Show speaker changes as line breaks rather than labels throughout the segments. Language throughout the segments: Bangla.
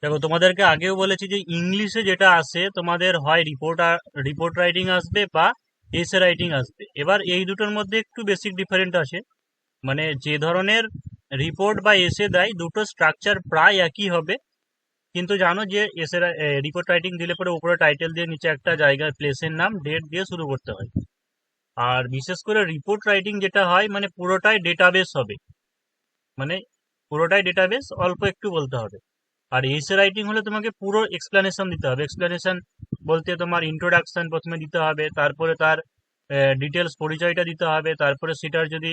দেখো, তোমাদেরকে আগেও বলেছি যে ইংলিশে যেটা আসে তোমাদের হয় রিপোর্ট রাইটিং আসবে বা এসে রাইটিং আসবে। এবার এই দুটোর মধ্যে একটু বেসিক ডিফারেন্ট আছে। মানে যে ধরনের রিপোর্ট বা এসে দেয় দুটো স্ট্রাকচার প্রায় একই হবে, কিন্তু জানো যে এসে রিপোর্ট রাইটিং দিলে পরে উপরে টাইটেল দিয়ে নিচে একটা জায়গায় প্লেসের নাম ডেট দিয়ে শুরু করতে হয়। আর বিশেষ করে রিপোর্ট রাইটিং যেটা হয় মানে পুরোটাই ডেটাবেস হবে, মানে পুরোটাই ডেটাবেস, অল্প একটু বলতে হবে। আর এসে রাইটিং হলে তোমাকে পুরো এক্সপ্লেনেশন দিতে হবে। এক্সপ্লেনেশন বলতে তোমার ইন্ট্রোডাকশন প্রথমে দিতে হবে, তারপরে তার ডিটেলস পরিচয়টা দিতে হবে, তারপরে সেটার যদি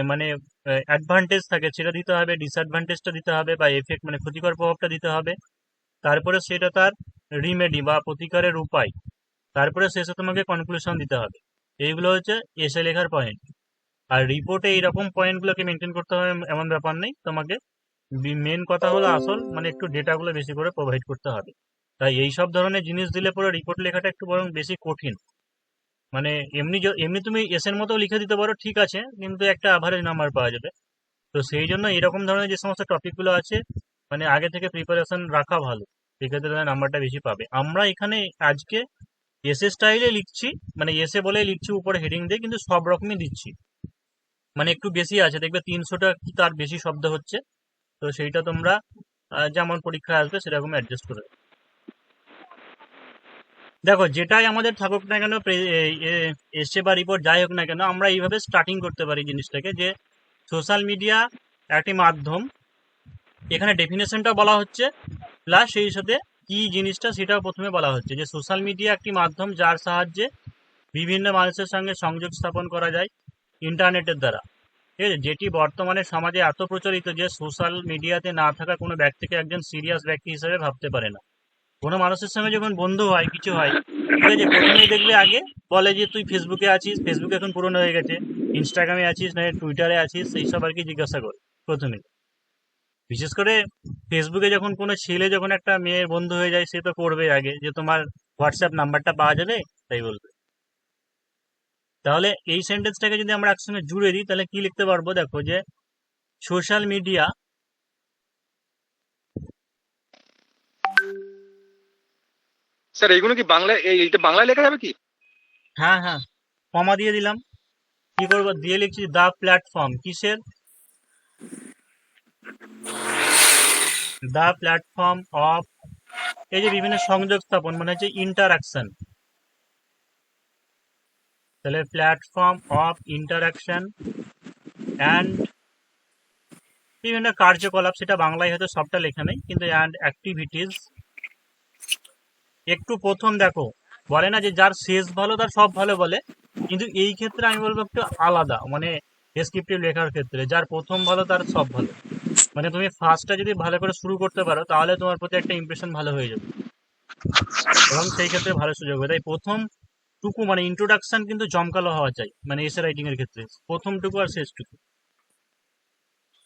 মানে অ্যাডভান্টেজ থাকে সেটা দিতে হবে, ডিসঅ্যাডভান্টেজটা দিতে হবে, বা এফেক্ট মানে ক্ষতিকর প্রভাবটা দিতে হবে, তারপরে সেটা তার রিমেডি বা প্রতিকারের উপায়, তারপরে শেষে তোমাকে কনক্লুশন দিতে হবে। এইগুলো হচ্ছে এসে লেখার পয়েন্ট। আর রিপোর্টে এইরকম পয়েন্টগুলোকে মেনটেন করতে হবে এমন ব্যাপার নেই তোমাকে। মেন কথা হলো আসল মানে একটু ডেটাগুলো বেশি করে প্রোভাইড করতে হবে। তাই এই সব ধরনের জিনিস দিলে পরে রিপোর্ট লেখাটা একটু বরং বেশি কঠিন। মানে এমনি তুমি এসের মতো লিখে দিতে পারো, ঠিক আছে, কিন্তু একটা অ্যাভারেজ নাম্বার পাওয়া যাবে। তো সেই জন্য এরকম ধরনের যে সমস্ত টপিকগুলো আছে মানে আগে থেকে প্রিপারেশন রাখা ভালো, সেক্ষেত্রে তাহলে নাম্বারটা বেশি পাবে। আমরা এখানে আজকে এসে স্টাইলে লিখছি, মানে এসে বলে লিখছি উপরে হেডিং দিয়ে, কিন্তু সব রকমই দিচ্ছি। মানে একটু বেশি আছে, দেখবে 300টা কি তার বেশি শব্দ হচ্ছে। তো সেইটা তোমরা যেমন পরীক্ষায় আসবে সেরকম অ্যাডজাস্ট করে দেবে। দেখো, যেটাই আমাদের থাকুক না কেন, এসে বা রিপোর্ট যাই হোক না কেন, আমরা এইভাবে স্টার্টিং করতে পারি জিনিসটাকে যে সোশ্যাল মিডিয়া একটি মাধ্যম। এখানে ডেফিনেশনটা বলা হচ্ছে, প্লাস সেই সাথে কি জিনিসটা সেটাও প্রথমে বলা হচ্ছে যে সোশ্যাল মিডিয়া একটি মাধ্যম যার সাহায্যে বিভিন্ন মানুষের সঙ্গে সংযোগ স্থাপন করা যায় ইন্টারনেটের দ্বারা। ঠিক আছে, যেটি বর্তমানে সমাজে এত প্রচলিত যে সোশ্যাল মিডিয়াতে না থাকা কোনো ব্যক্তিকে একজন সিরিয়াস ব্যক্তি হিসেবে ভাবতে পারে না। কোনো মানুষের সঙ্গে যখন বন্ধু হয়, কিছু হয়, ঠিক আছে, প্রথমেই দেখবে আগে বলে যে তুই ফেসবুকে আছিস, ফেসবুক এখন পুরনো হয়ে গেছে, ইনস্টাগ্রামে আছিস না টুইটারে আছিস, এইসব আর কি জিজ্ঞাসা করে প্রথমে। বিশেষ করে ফেসবুকে যখন কোনো ছেলে যখন একটা মেয়ের বন্ধু হয়ে যায়, সে তো করবে আগে যে তোমার হোয়াটসঅ্যাপ নাম্বারটা পাওয়া যাবে, তাই বলবে। তাহলে এই সেন্টেন্সটাকে যদি আমরা একসঙ্গে জুড়ে দিই তাহলে কি লিখতে পারবো, দেখো যে সোশ্যাল মিডিয়া।
স্যার এইগুলো কি বাংলায় এইটা বাংলায় লেখা যাবে কি?
হ্যাঁ, হ্যাঁ, কমা দিয়ে দিলাম। কি করবো, দিয়ে লিখছি দা প্ল্যাটফর্ম, কিসের, দা প্ল্যাটফর্ম অফ, এই যে বিভিন্ন সংযোগ স্থাপন মানে হচ্ছে ইন্টারাকশন। তাহলে প্ল্যাটফর্ম অফ ইন্টারাকশন অ্যান্ড বিভিন্ন কার্যকলাপ, সেটা বাংলায় হয়তো সবটা লেখা নেই, কিন্তু অ্যান্ড অ্যাক্টিভিটিস। একটু প্রথম দেখো, বলে না যে যার শেষ ভালো তার সব ভালো বলে, কিন্তু এই ক্ষেত্রে আমি বলবো একটু আলাদা, মানে ডেসক্রিপটিভ লেখার ক্ষেত্রে যার প্রথম ভালো তার সব ভালো। মানে তুমি ফার্স্টটা যদি ভালো করে শুরু করতে পারো তাহলে তোমার প্রতি একটা ইমপ্রেশন ভালো হয়ে যাবে, এবং সেই ক্ষেত্রে ভালো সুযোগ হবে। তাই প্রথম টুকু মানে ইন্ট্রোডাকশন কিন্তু জমকালো হওয়া চাই, মানে এসে রাইটিং এর ক্ষেত্রে প্রথমটুকু আর শেষটুকু।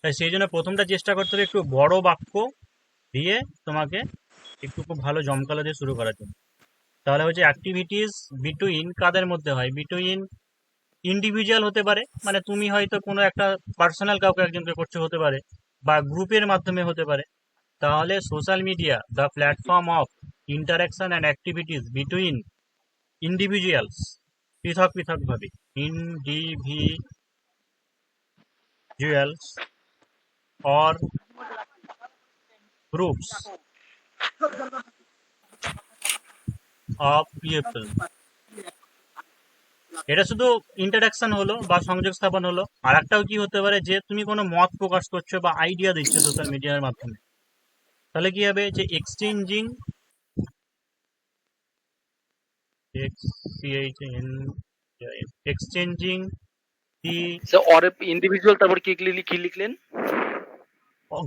তাই সেই জন্য প্রথমটা চেষ্টা করতে হবে একটু বড় বাক্য দিয়ে তোমাকে একটু খুব ভালো জমকালো দিয়ে শুরু করার জন্য। তাহলে হচ্ছে অ্যাক্টিভিটিস বিটুইন, কাদের মধ্যে হয়, বিটুইন ইন্ডিভিজুয়াল হতে পারে, মানে তুমি হয়তো কোনো একটা পার্সোনাল কাউকে একজনকে করছো হতে পারে, বা গ্রুপের মাধ্যমে হতে পারে। তাহলে social media the platform of interaction and activities between individuals, পৃথক পৃথক ভাবে, individuals or groups of people. এটা শুধু ইন্টারাকশন হলো বা সংযোগ স্থাপন হলো। আর একটাও কি হতে পারে, যে তুমি কোনো মত প্রকাশ করছো বা আইডিয়া দিচ্ছ সোশ্যাল মিডিয়ার মাধ্যমে, তাহলে কি হবে যে exchanging, exchanging the
sir or individual, তারপর কি লিখলেন?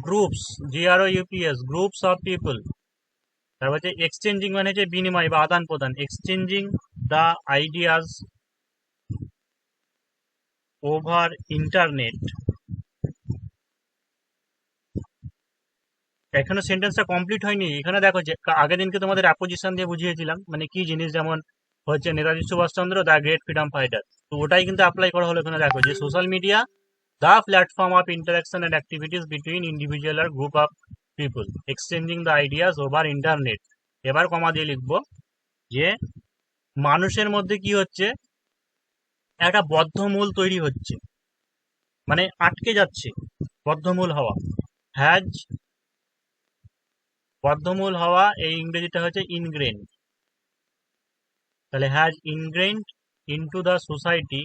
Groups, GROUPS, groups of people. তারপর হচ্ছে এক্সচেঞ্জিং মানে হচ্ছে বিনিময় বা আদান প্রদান, exchanging the ideas over internet. এখনো সেন্টেন্সটা কমপ্লিট হয়নি, এখানে দেখো যে আগের দিনকে তোমাদের অ্যাপোজিশন দিয়ে বুঝিয়েছিলাম মানে কি জিনিস, যেমন হচ্ছে Netaji Subhashchandra the great freedom fighter. তো ওটাই কিন্তু অ্যাপ্লাই করা হলো এখানে। দেখো যে social media the platform of interaction and activities between individual আর group of people exchanging the ideas over internet. এবার কমা দিয়ে লিখবো যে মানুষের মধ্যে কি হচ্ছে, একটা বদ্ধমূল তৈরি হচ্ছে, মানে আটকে যাচ্ছে, বদ্ধমূল হওয়া। হ্যাজ, বদ্ধমূল হওয়া, এই ইংরেজিটা হচ্ছে ইনগ্রেন। তাহলে হ্যাজ ইনগ্রেন্ড ইনটু দ্য সোসাইটি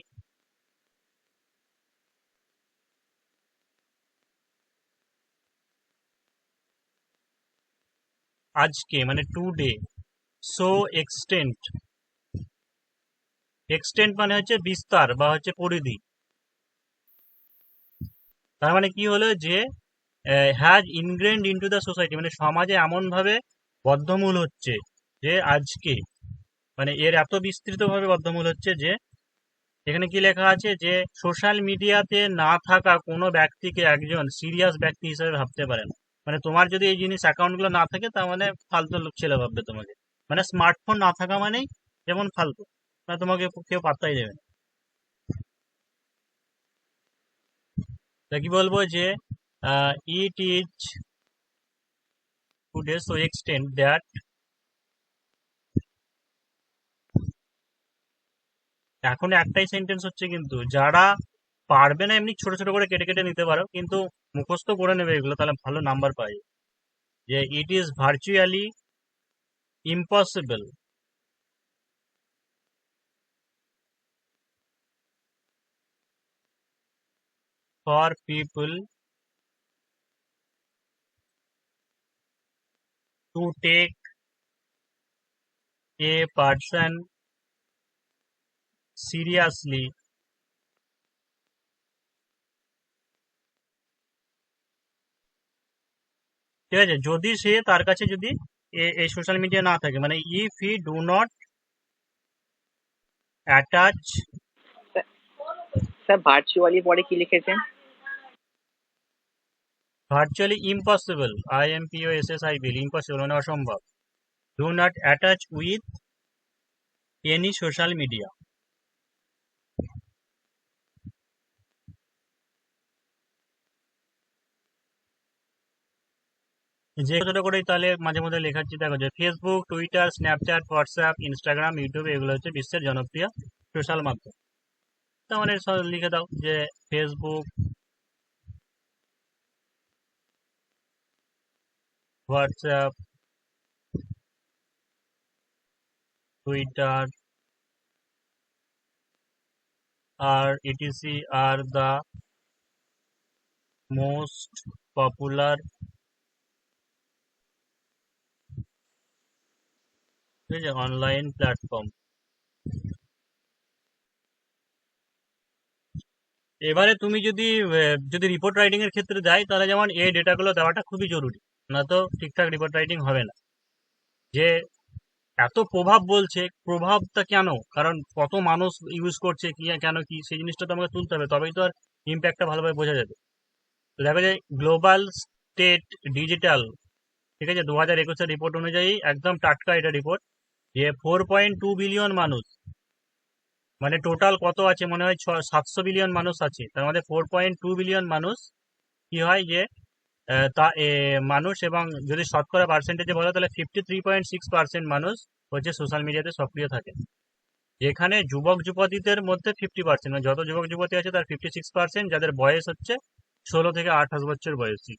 আজকে, মানে টুডে, সো এক্সটেন্ট, এক্সটেন্ট মানে হচ্ছে বিস্তার বা হচ্ছে পরিধি। তার মানে কি হলো যে হ্যাজ ইনগ্রেন্ড ইনটু দ্য সোসাইটি, মানে সমাজে এমন ভাবে বদ্ধমূল হচ্ছে যে আজকে, মানে এর এত বিস্তৃত ভাবে বদ্ধমূল হচ্ছে যে এখানে কি লেখা আছে যে সোশ্যাল মিডিয়াতে না থাকা কোনো ব্যক্তিকে একজন সিরিয়াস ব্যক্তি হিসেবে ভাবতে পারেন। মানে তোমার যদি এই জিনিস অ্যাকাউন্টগুলো না থাকে তার মানে ফালতু লোক ছেলে ভাববে তোমাকে। মানে স্মার্টফোন না থাকা মানেই যেমন ফালতু, মানে তোমাকে কেউ পাত্তাই দেবে না। তা কি বলবো যে it is today so extent that, এখন একটাই সেন্টেন্স হচ্ছে কিন্তু, যারা পারবে না এমনি ছোট ছোট করে কেটে কেটে নিতে পারো, কিন্তু মুখস্থ করে নেবে এগুলো, তাহলে ভালো নাম্বার পাই। যে it is virtually impossible for people to take a person seriously ঠিক আছে, যদি সে, তার কাছে যদি এই সোশ্যাল মিডিয়া না থাকে, মানে if he do not attach,
sir sir virtually পরে কি লিখেছেন?
ভার্চুয়ালি ইম্পসিবল, IMPOSSIBL, ইম্পসিবল মানে অসম্ভব, do not attach with any social media. যে ছোট করেই তাহলে মাঝে মধ্যে লেখাচ্ছি, দেখো যে Facebook, Twitter, Snapchat, WhatsApp, Instagram, YouTube, এগুলো হচ্ছে বিশ্বের জনপ্রিয় সোশ্যাল মাধ্যম। তার মানে সব লিখে দাও যে ফেসবুক, হোয়াটসঅ্যাপ, টুইটার আর etc are the most popular, ঠিক আছে, অনলাইন প্ল্যাটফর্ম। এবারে তুমি যদি যদি রিপোর্ট রাইটিং এর ক্ষেত্রে যাই, তাহলে যেমন এই ডেটাগুলো দেওয়াটা খুবই জরুরি, না তো ঠিকঠাক রিপোর্ট রাইটিং হবে না। যে এত প্রভাব বলছে, প্রভাবটা কেন, কারণ কত মানুষ ইউজ করছে, কি কেন কি, সেই জিনিসটা তো আমাকে তুলতে হবে, তবেই তো আর ইম্প্যাক্টটা ভালোভাবে বোঝা যাবে। তো দেখা যায় গ্লোবাল স্টেট ডিজিটাল, ঠিক আছে, 2021-এর রিপোর্ট অনুযায়ী, একদম টাটকা এটা রিপোর্ট, যে 4.2 বিলিয়ন মানুষ, মানে টোটাল কত আছে মনে হয় 700 বিলিয়ন মানুষ আছে, তার মধ্যে 4.2 বিলিয়ন মানুষ কি হয় যে মানুষ, এবং যদি শতকরা পার্সেন্টেজে বলো তাহলে 53.6% মানুষ হচ্ছে সোশ্যাল মিডিয়াতে সক্রিয় থাকে। যেখানে যুবক যুবতীদের মধ্যে 50%, মানে যত যুবক যুবতী আছে তার 56%, যাদের বয়স হচ্ছে 16 থেকে 28 বছর বয়সী।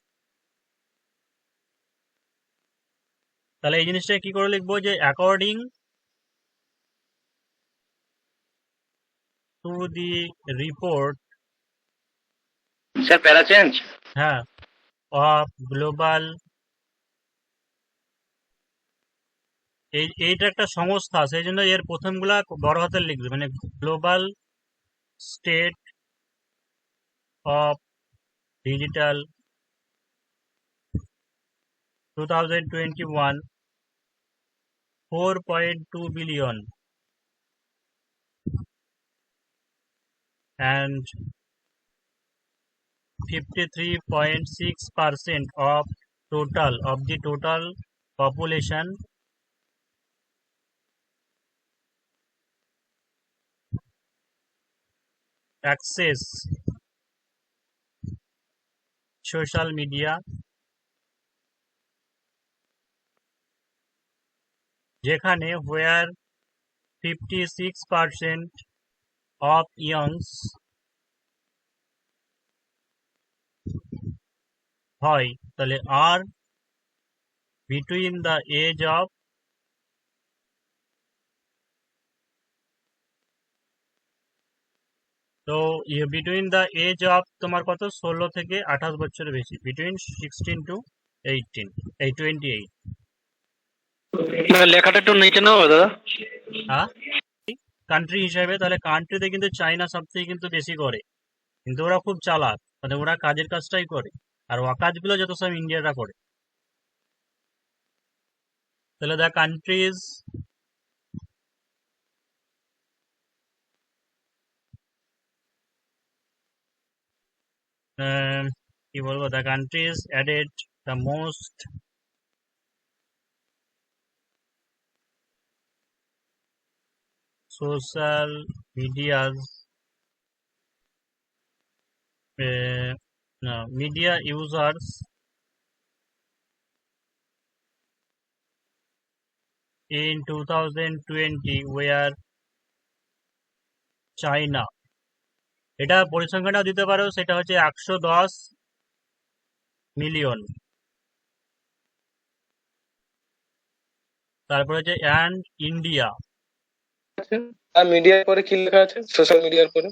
তাহলে এই জিনিসটা কি করে লিখবো যে according to the report,
sir প্যারা চেঞ্জ।
হ্যাঁ, অফ গ্লোবাল, এইটা একটা সংস্থা, সেই জন্য এর প্রথমগুলা বড় হাতের লিখবে, মানে global state of digital 2021, 4.2 billion and 53.6% of the total population access social media যেখানে where 56% of youngs হয়, তাহলে আর between the age of তো বিটুইন দ্য এজ অফ তোমার কত 16 থেকে 28 বছরের বেশি, বিটুইন 16 টু 18 এই 28।
লেখাটা একটু নিচে নাও দাদা।
হ্যাঁ, কান্ট্রি হিসাবে তাহলে কান্ট্রিতে কিন্তু চাইনা সব থেকে কিন্তু বেশি করে, কিন্তু ওরা খুব চালাক, মানে ওরা কাজের কাজটাই করে, আর অকাজগুলো যত সব ইন্ডিয়ারা করে। তাহলে দ্য কান্ট্রিজ কি বলবো, the countries added the most social medias no, media users in 2020 were China। এটা পরিসংখ্যানটা দিতে পারো, সেটা হচ্ছে 110 মিলিয়ন। তারপরে হচ্ছে অ্যান্ড ইন্ডিয়া।
আর মিডিয়ার পরে কি লেখা আছে? সোশ্যাল মিডিয়ার পরে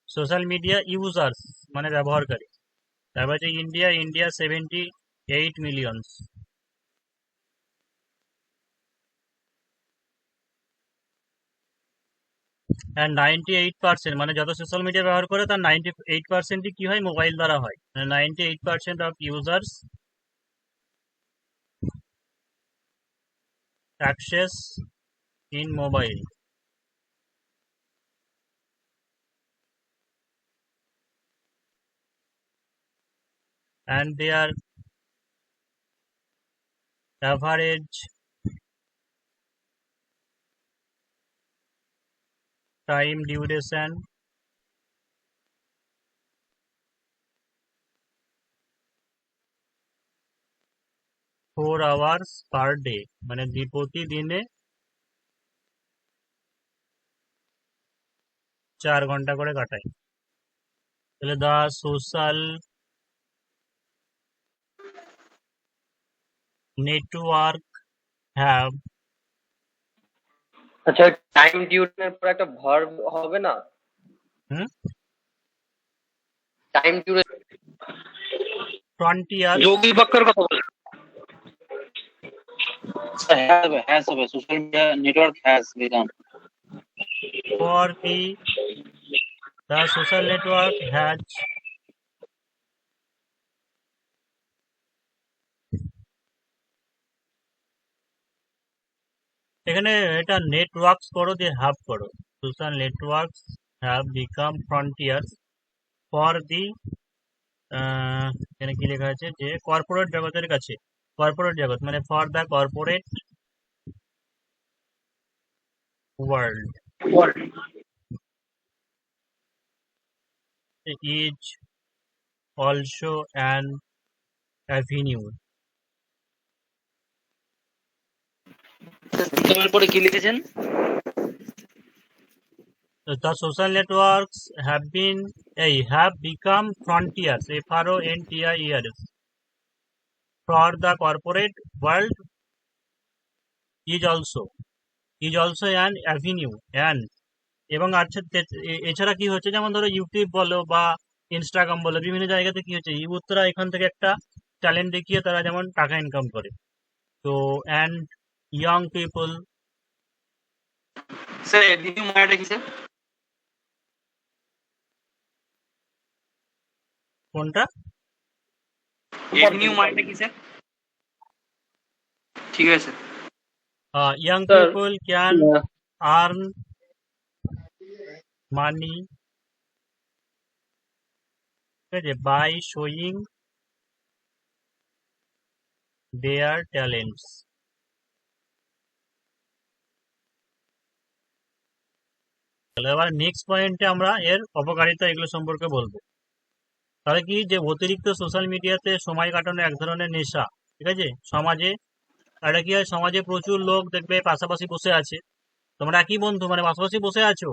সোশ্যাল মিডিয়া ইউজার্স মানে ব্যবহারকারী। তারপর হচ্ছে ইন্ডিয়া 78 মিলিয়ন। অ্যান্ড 98% মানে যত সোশ্যাল মিডিয়া ব্যবহার করে তার 98%ই কি হয়, মোবাইল দ্বারা হয়। 98% of users access in mobile. And their average time duration four hours per day, মানে প্রতিদিনে 4 ঘন্টা করে কাটায়। তাহলে দ্য সোশ্যাল নেটওয়ার্ক হ্যাভ
আচ্ছা, টাইম ডিউরেশনের পর একটা ভার্ব হবে না? টাইম ডিউরেশন
ফ্রন্টিয়ার
যোগী বাক্যের কথা বলে।
has a social media network has become
for the social network has এখানে এটা নেটওয়ার্কস করো দিয়ে হ্যাভ করো। Social networks have become frontiers for the, এখানে কি লেখা আছে যে কর্পোরেট জগতের কাছে, কর্পোরেট জগৎ মানে for the corporate world is also an avenue.
পরে কি লিখেছেন?
The social networks have become frontiers, frontiers for the corporate world is also an avenue and এবং আচ্ছা এছাড়া কি হচ্ছে, যেমন ধরো ইউটিউব বলো বা ইনস্টাগ্রাম বলো, বিভিন্ন জায়গাতে কি হচ্ছে ইউথরা এখান থেকে একটা ট্যালেন্ট দেখিয়ে তারা যেমন টাকা ইনকাম করে। তো and young people,
sir Avenue মানেটা কি স্যার?
কোনটা?
এভিনিউ মানেটা কি স্যার? ঠিক আছে sir.
young
Sir,
people can earn money by showing their talents। এবার নেক্সট পয়েন্টে আমরা এর অপকারিতা এগুলো সম্পর্কে বলবো। তাহলে কি, যে অতিরিক্ত সোশ্যাল মিডিয়াতে সময় কাটানো এক ধরনের নেশা, ঠিক আছে, সমাজে এটা কি হয়, সমাজে প্রচুর লোক দেখবে পাশাপাশি বসে আছে, তোমরা একই বন্ধু মানে পাশাপাশি বসে আছো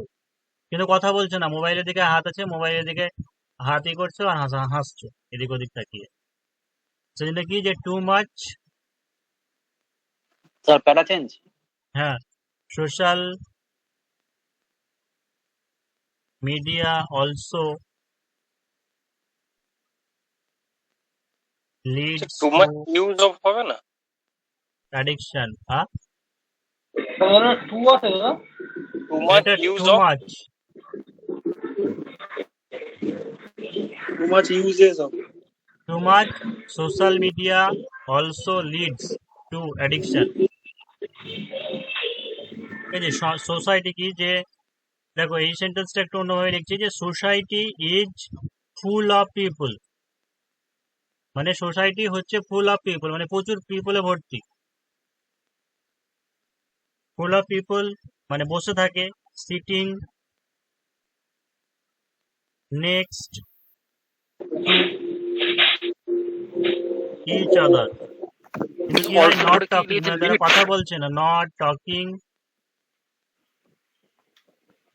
কিন্তু কথা বলছো না, মোবাইলের দিকে হাত আছে, মোবাইলের দিকে হাত ই করছো আর হাসছো এদিক ওদিক তাকিয়ে। সেজন্য কি যে টু মাচ,
স্যার প্যারা চেঞ্জ।
হ্যাঁ, social media also leads
to
too
much use of হবে না?
অ্যাডিকশন। হ্যাঁ,
টু মাচ
এটা
use
to
of,
much,
too much uses of.
Too much social media also leads to addiction. এই যে সোসাইটি কি যে, দেখো এই সেন্টেন্সটা একটু অন্যভাবে লিখছি যে society is full of people, মানে সোসাইটি হচ্ছে ফুল অফ পিপল মানে প্রচুর পিপলে ভর্তি। ফুল অফ পিপল মানে বসে থাকে, sitting next to each other, কিন্তু কি হয়,
অল্প
নট
করে কি
টকিং
লিখেছে,
মানে তারা
লিমিট?
কথা বলছে না, নট টকিং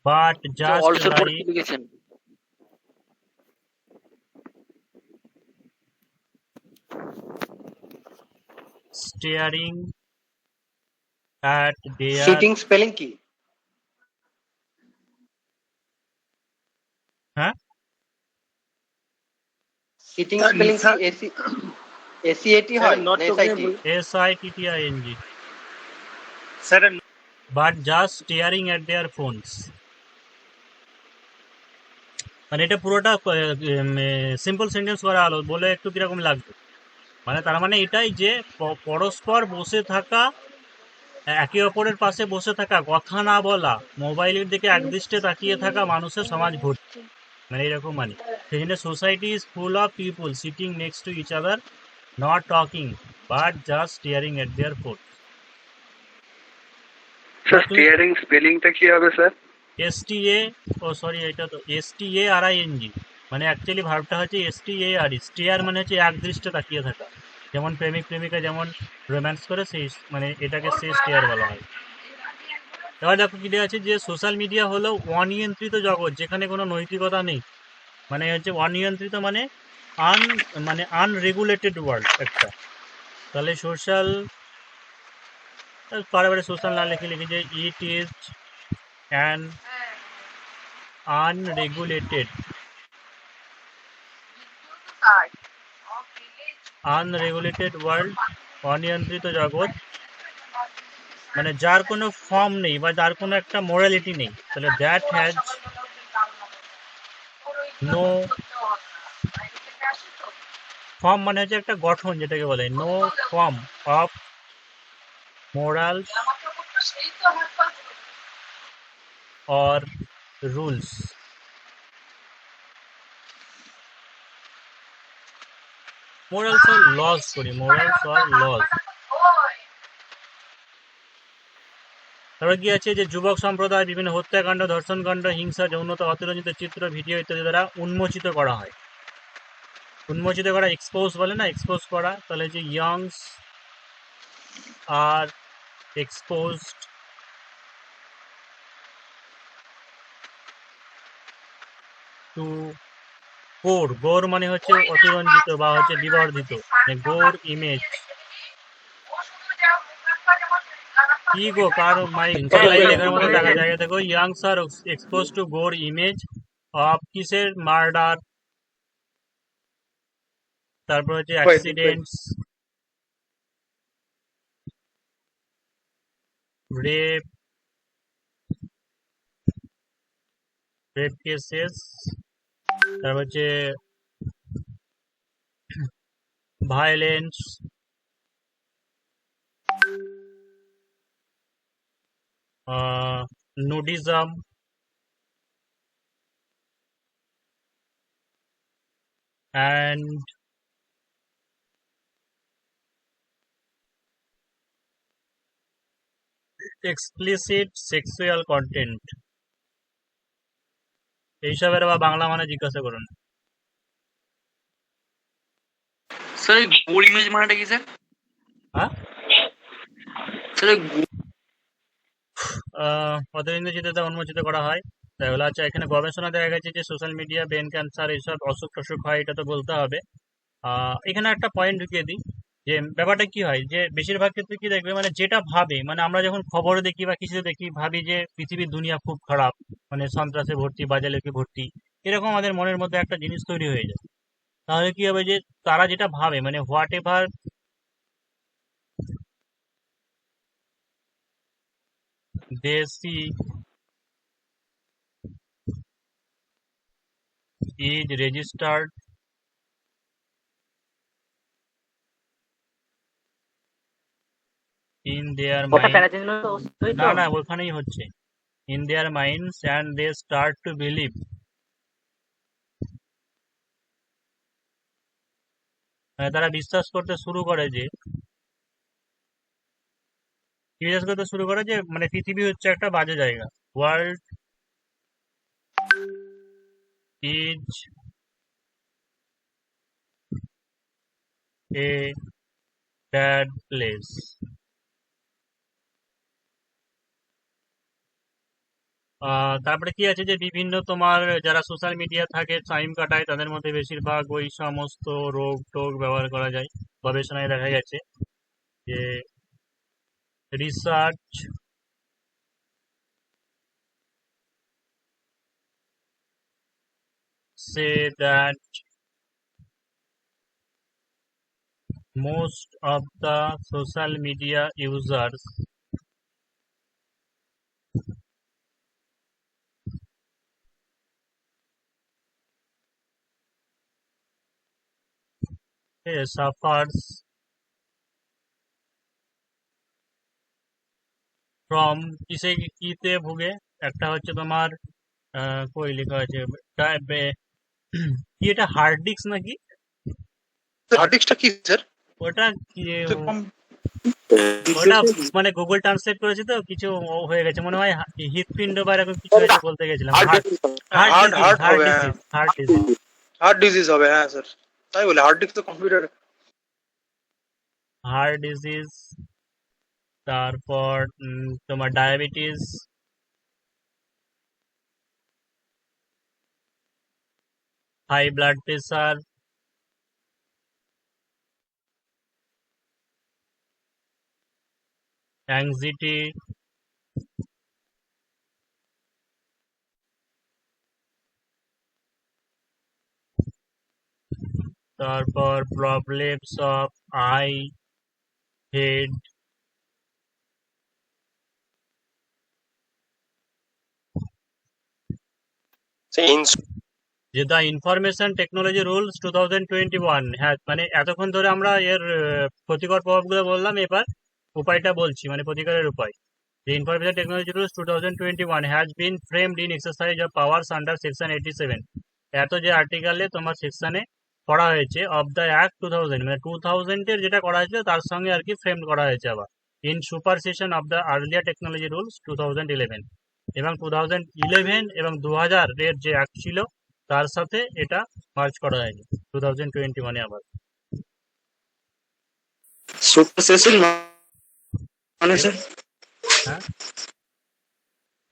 বাট জাস্ট
অলসোর পরে
লাইক
কি লিখেছেন?
Staring at there,
sitting spelling কি?
হ্যাঁ
সিটিং স্পেলিং কি এসি এসিএটি হয় না S I T?
SITTING,
sir
but just staring at their phones. মানে এটা পুরোটা সিম্পল সেন্টেন্স করা হলো, বলে একটু কিরকম লাগবে, মানে তার মানে এটাই যে পরস্পর বসে থাকা, একে অপরের পাশে বসে থাকা, কথা না বলা, মোবাইলের দিকে একদৃষ্টে তাকিয়ে থাকা মানুষের সমাজ ভর্তি, মানে এরকম মানে। সেই জন্য society is full of people sitting next to each other, not talking but just staring at their phone.
Sir staring স্পেলিংটা কি হবে স্যার?
STA, ও সরি এটা তো STARING, মানে অ্যাকচুয়ালি ভার্বটা হচ্ছে STARE, স্টিয়ার মানে হচ্ছে একদৃষ্টে তাকিয়ে থাকা, যেমন প্রেমিক প্রেমিকা যেমন রোম্যান্স করে সেই মানে এটাকে সে স্টিয়ার বলা হয়। এবার দেখো কি দেওয়া আছে যে সোশ্যাল মিডিয়া হলো অনিয়ন্ত্রিত জগৎ যেখানে কোনো নৈতিকতা নেই, মানে হচ্ছে অনিয়ন্ত্রিত মানে আনরেগুলেটেড ওয়ার্ল্ড একটা। তাহলে সোশ্যাল, বারে সোশ্যাল না লিখে লিখে যে it is an unregulated world, অনিয়ন্ত্রিত জগৎ মানে যার কোনো ফর্ম নেই বা যার কোনো একটা মোরালিটি নেই, তাহলে দ্যাট হ্যাজ নো ফর্ম মানে হচ্ছে একটা গঠন যেটাকে বলে, no form of morals or rules. Morals or laws করি, মোরালস অর লস। তারপর কি আছে যে যুবক সম্প্রদায় বিভিন্ন হত্যাকাণ্ড, ধর্ষণকাণ্ড, হিংসা, যৌনতা, অতিরঞ্জিত চিত্র, ভিডিও ইত্যাদি দ্বারা উন্মোচিত করা হয়। উন্মোচিত করা এক্সপোজ বলে না, এক্সপোজ করা, তাহলে যে ইয়াংস আর এক্সপোজড টু গোর, গোর মানে হচ্ছে অতিরঞ্জিত বা হচ্ছে বিবর্ধিত, মানে গোর ইমেজ। কি গো কার মাইক লেখার মতো দেখা জায়গা থেকে ইয়াংস আর এক্সপোজ টু গোর ইমেজ অফ কিসের, মার্ডার, তারপর হচ্ছে অ্যাক্সিডেন্টস, রেপ কেসেস, তারপর হচ্ছে violence, নুডিজম, and explicit sexual content। এইসবের আবার বাংলা মানে জিজ্ঞাসা করুন।
স্যার এই গোর ইমেজ মানেটা কি স্যার?
হ্যাঁ, পথের ইংরেজিতে তা উন্মোচিত করা হয়। তাহলে আচ্ছা, এখানে গবেষণা দেখা গেছে যে সোশ্যাল মিডিয়া ব্রেন ক্যান্সার এইসব অসুখ টসুখ হয়, এটা তো বলতে হবে। এখানে একটা পয়েন্ট ঢুকিয়ে দিই যে ব্যাপারটা কি হয়, যে বেশিরভাগ ক্ষেত্রে কি দেখবে, মানে যেটা ভাবে, মানে আমরা যখন খবরে দেখি বা কিছুতে দেখি, ভাবি যে পৃথিবীর দুনিয়া খুব খারাপ, মানে সন্ত্রাসে ভর্তি, বাজালেকে ভর্তি, এরকম আমাদের মনের মধ্যে একটা জিনিস তৈরি হয়ে যায়। তাহলে কি হবে, যে তারা যেটা ভাবে, মানে whatever they see is registered in their
ওটা
মাইন্ড।
প্যারাজেন্ট ওই
না
তো।
না, ওখানেই হচ্ছে in their minds and they start to believe. মানে তারা বিশ্বাস করতে শুরু করে যে, বিশ্বাস করতে শুরু করে যে মানে পৃথিবী হচ্ছে একটা বাজে জায়গা, world is a bad place. তারপরে কি আছে, যে বিভিন্ন তোমার যারা সোশ্যাল মিডিয়া থাকে টাইম কাটায়, তাদের মধ্যে বেশিরভাগ ওই সমস্ত রোগ টোগ ব্যবহার করা যায়। গবেষণায় দেখা গেছে যে research say that most of the social media users suffers from কিতে ভুগে। একটা হচ্ছে তোমার কই লেখা আছে, কি এটা হার্ড ডিস্ক নাকি,
হার্ড ডিস্কটা কি স্যার?
ওটা কি, ওটা মানে গুগল ট্রান্সলেট করেছে তো কিছু হয়ে গেছে মনে হয়, হৃৎপিণ্ড বা এরকম কিছু হয়েছে বলতে গেছিলাম। হার্ট
হার্ড হার্ড
হার্ট
হবে,
disease, heart disease,
hard disease হবে, হ্যাঁ স্যার। তাই বলে হার্ড ডিস্ক তো কম্পিউটার।
হার্ট ডিজিজ, তারপর তোমার diabetes, high blood pressure, anxiety, তারপর প্রবলেমস অফ আই, হেড, যে দ্য ইনফরমেশন টেকনোলজি রুলস 2021। হ্যাঁ, মানে এতক্ষণ ধরে আমরা এর ক্ষতিকর প্রভাবগুলো বললাম, এবার উপায়টা বলছি, মানে প্রতিকারের উপায়। The Information Technology Rules 2021 has been framed in exercise of powers under section 87। এত যে আর্টিকেলে তোমার সেকশনে করা হয়েছে অফ দ্য অ্যাক্ট 2000, মানে 2000 এর যেটা করা হয়েছিল তার সঙ্গে আর কি ফ্রেম করা হয়েছে আবার, in supersession of the earlier technology rules 2011। এবং 2011 এবং 2000 এর যে অ্যাক্ট ছিল তার সাথে এটা মার্চ করা হয়েছে 2021 আবার।
সুপারসেশন মানে স্যার?
হ্যাঁ,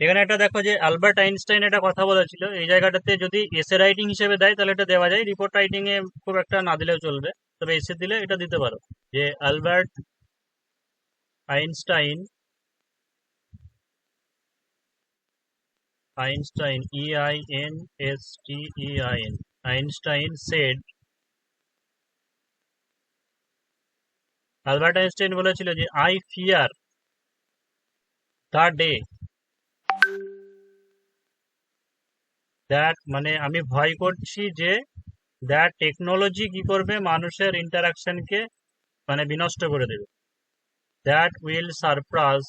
এখানে একটা দেখো যে আলবার্ট আইনস্টাইন একটা কথা বলেছিল, এই জায়গাটাতে যদি এসে রাইটিং হিসেবে দেয় তাহলে এটা দেওয়া যায়, রিপোর্ট রাইটিং এ খুব একটা না দিলেও চলবে, তবে এসে দিলে এটা দিতে পারো। যে Albert Einstein, Einstein EINSTEIN, Einstein said, Albert Einstein বলেছিল যে I fear the day that, মানে আমি ভয় করছি যে দ্যাট টেকনোলজি কি করবে, মানুষের ইন্টারাকশনকে মানে বিনষ্ট করে দেবে। দ্যাট উইল সারপ্রাস,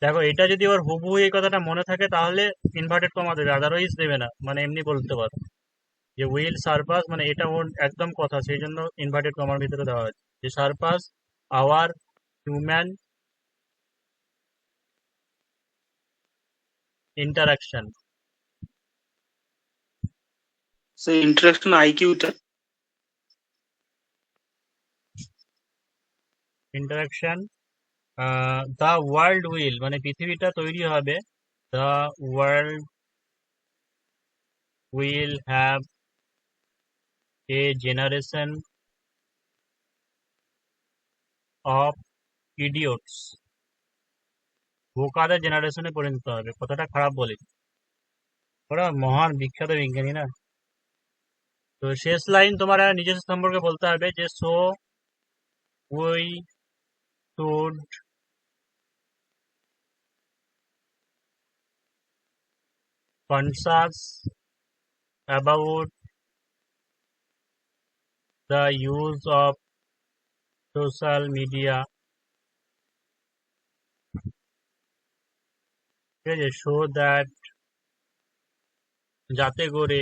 দেখো এটা যদি ওর হুবহু এই কথাটা মনে থাকে তাহলে ইনভার্টেড কমা দেবে, আদারওয়াইজ দেবে না, মানে এমনি বলতে পারো যে উইল সারপাস, মানে এটা ওর একদম কথা, সেই জন্য ইনভার্টেড কমার ভিতরে দেওয়া হয়েছে, যে সারপাস আওয়ার হিউম্যান ইন্টারাকশন।
সেই ইন্টারাকশন আইকিউটা
ইন্টারাকশন দ্য ওয়ার্ল্ড উইল মানে পৃথিবীটা তৈরি হবে, the world will have a generation of idiots, বোকাদের জেনারেশনে পরিণত হবে। কথাটা খারাপ বলেছি, ওরা মহান বিখ্যাত বিজ্ঞানী না। তো শেষ লাইন তোমার নিজস্ব সম্পর্কে বলতে হবে যে so we should conscious about the use of social media, ঠিক আছে, সো দ্যাট যাতে করে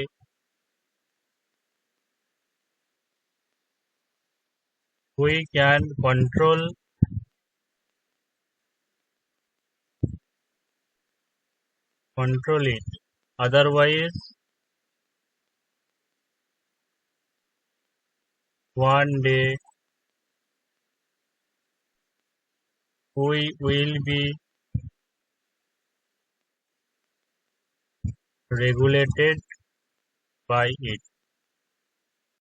we can control it, otherwise one day we will be regulated by it.